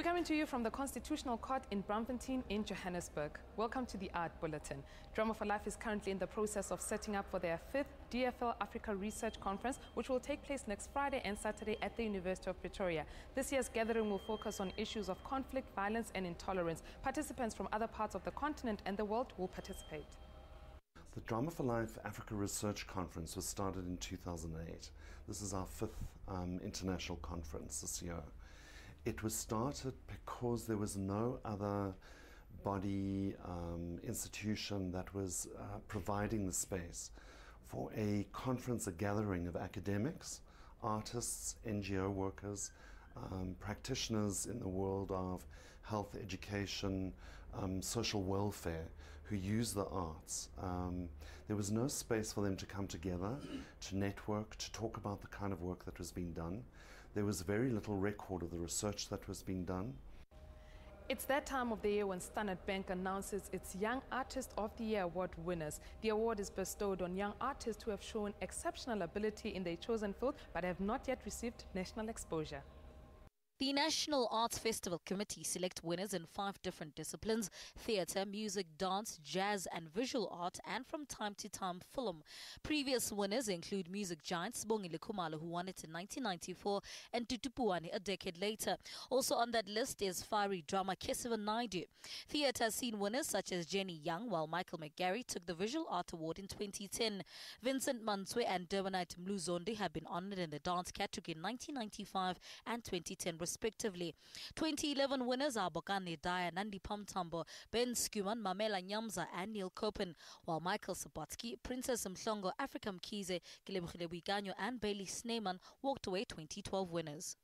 We're coming to you from the Constitutional Court in Bulletin in Johannesburg. Welcome to the Art Bulletin. Drama for Life is currently in the process of setting up for their 5th DFL Africa Research Conference, which will take place next Friday and Saturday at the University of Pretoria. This year's gathering will focus on issues of conflict, violence and intolerance. Participants from other parts of the continent and the world will participate. The Drama for Life Africa Research Conference was started in 2008. This is our 5th international conference this year. It was started because there was no other body, institution that was providing the space for a conference, a gathering of academics, artists, NGO workers, practitioners in the world of health, education, social welfare who use the arts. There was no space for them to come together, to network, to talk about the kind of work that was being done. There was very little record of the research that was being done. It's that time of the year when Standard Bank announces its Young Artist of the Year award winners. The award is bestowed on young artists who have shown exceptional ability in their chosen field but have not yet received national exposure. The National Arts Festival Committee select winners in 5 different disciplines: theatre, music, dance, jazz and visual art, and from time to time film. Previous winners include music giants Sibongile Khumalo, who won it in 1994, and Tutupuane a decade later. Also on that list is fiery drama Kesiva Naidu. Theatre has seen winners such as Jenny Young, while Michael McGarry took the Visual Art Award in 2010. Vincent Manswe and Durbanite Mluzondi have been honoured in the dance category in 1995 and 2010 respectively. 2011 winners are Bokane Daya, Nandi Pamtambo, Ben Skuman, Mamela Nyamza and Neil Kopen, while Michael Sabotsky, Princess Mhlongo, Africa Mkhize, Gilebukile Wiganyo and Bailey Sneeman walked away 2012 winners.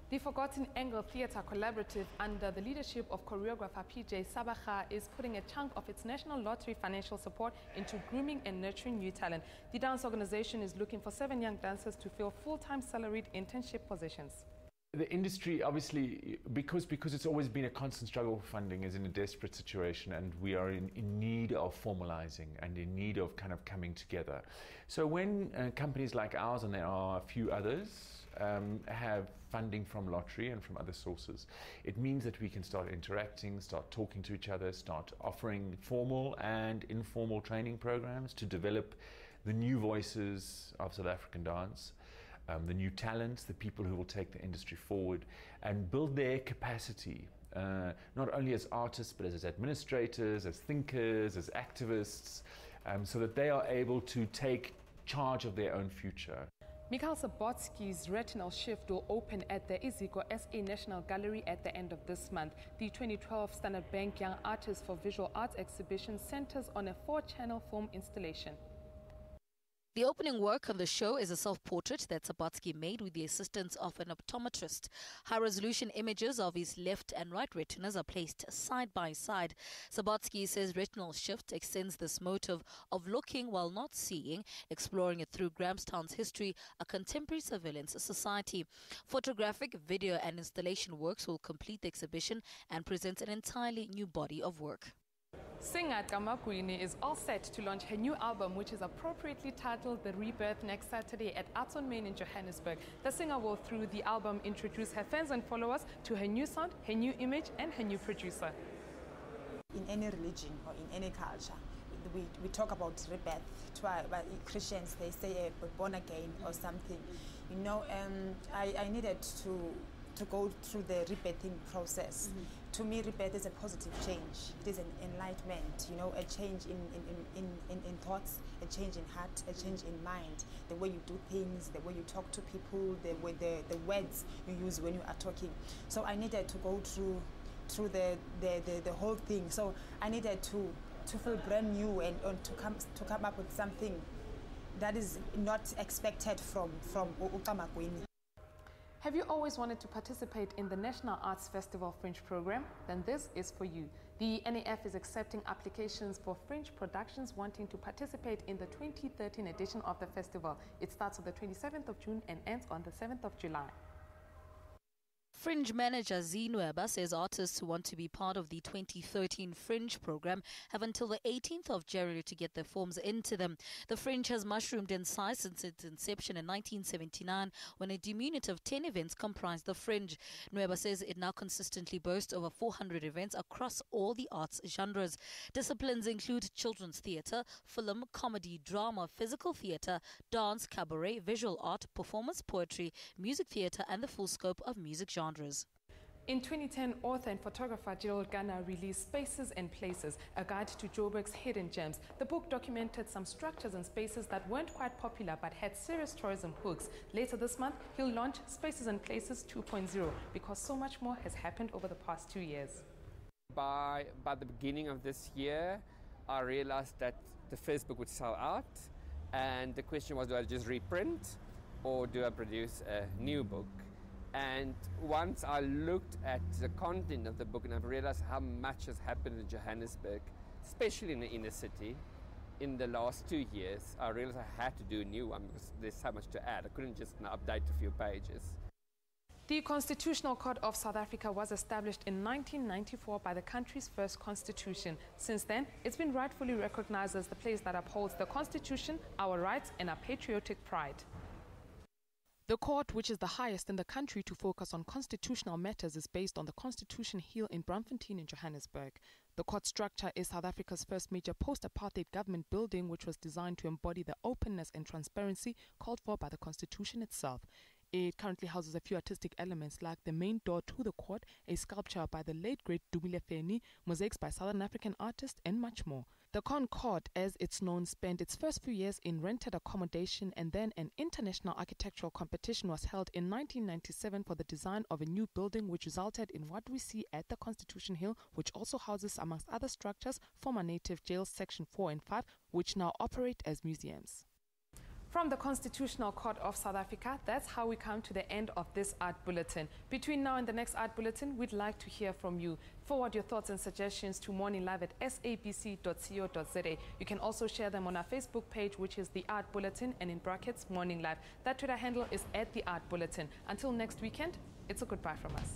The Forgotten Angle Theatre Collaborative, under the leadership of choreographer PJ Sabaha, is putting a chunk of its National Lottery financial support into grooming and nurturing new talent. The dance organization is looking for 7 young dancers to fill full-time salaried internship positions. The industry, obviously, because it's always been a constant struggle for funding, is in a desperate situation, and we are in need of formalizing and in need of kind of coming together. So when companies like ours, and there are a few others, have funding from lottery and from other sources, it means that we can start interacting, start talking to each other, start offering formal and informal training programs to develop the new voices of South African dance, the new talents, the people who will take the industry forward and build their capacity, not only as artists but as administrators, as thinkers, as activists, so that they are able to take charge of their own future. Mikhail Sabotsky's Retinal Shift will open at the Iziko SA National Gallery at the end of this month. The 2012 Standard Bank Young Artists for Visual Arts exhibition centers on a 4-channel film installation. The opening work on the show is a self-portrait that Sabotsky made with the assistance of an optometrist. High-resolution images of his left and right retinas are placed side by side. Sabotsky says Retinal Shift extends this motive of looking while not seeing, exploring it through Grahamstown's history, a contemporary surveillance society. Photographic, video and installation works will complete the exhibition and present an entirely new body of work. Singer Kamakwini is all set to launch her new album, which is appropriately titled The Rebirth, next Saturday at Arts on Main in Johannesburg. The singer will, through the album, introduce her fans and followers to her new sound, her new image and her new producer. In any religion or in any culture, we talk about rebirth. But Christians, they say born again or something. You know, I needed to go through the rebirthing process. To me, rebirth is a positive change. It is an enlightenment, you know, a change in thoughts, a change in heart, a change in mind. The way you do things, the way you talk to people, the words you use when you are talking. So I needed to go through the whole thing. So I needed to feel brand new and to come up with something that is not expected from Ukamakwini. Have you always wanted to participate in the National Arts Festival Fringe program? Then this is for you. The NAF is accepting applications for Fringe productions wanting to participate in the 2013 edition of the festival. It starts on the 27th of June and ends on the 7th of July. Fringe manager Zinweba says artists who want to be part of the 2013 Fringe program have until the 18th of January to get their forms into them. The Fringe has mushroomed in size since its inception in 1979, when a diminutive 10 events comprised the Fringe. Nweba says it now consistently boasts over 400 events across all the arts genres. Disciplines include children's theatre, film, comedy, drama, physical theatre, dance, cabaret, visual art, performance, poetry, music theatre, and the full scope of music genres. In 2010, author and photographer Gerald Garner released Spaces and Places, a guide to Joburg's hidden gems. The book documented some structures and spaces that weren't quite popular but had serious tourism hooks. Later this month, he'll launch Spaces and Places 2.0 because so much more has happened over the past 2 years. By the beginning of this year, I realized that the first book would sell out, and the question was, do I just reprint or do I produce a new book? And once I looked at the content of the book and I've realized how much has happened in Johannesburg, especially in the inner city, in the last 2 years, I realized I had to do a new one because there's so much to add. I couldn't just update a few pages. The Constitutional Court of South Africa was established in 1994 by the country's first constitution. Since then, it's been rightfully recognized as the place that upholds the Constitution, our rights, and our patriotic pride. The court, which is the highest in the country to focus on constitutional matters, is based on the Constitution Hill in Braamfontein in Johannesburg. The court structure is South Africa's first major post-apartheid government building, which was designed to embody the openness and transparency called for by the Constitution itself. It currently houses a few artistic elements like the main door to the court, a sculpture by the late great Dumile Feni, mosaics by Southern African artists, and much more. The Con Court, as it's known, spent its first few years in rented accommodation, and then an international architectural competition was held in 1997 for the design of a new building, which resulted in what we see at the Constitution Hill, which also houses, amongst other structures, former native jails Section 4 and 5, which now operate as museums. From the Constitutional Court of South Africa, that's how we come to the end of this Art Bulletin. Between now and the next Art Bulletin, we'd like to hear from you. Forward your thoughts and suggestions to morninglive@sabc.co.za. You can also share them on our Facebook page, which is The Art Bulletin, and in brackets, Morning Live. That Twitter handle is @The Art Bulletin. Until next weekend, it's a goodbye from us.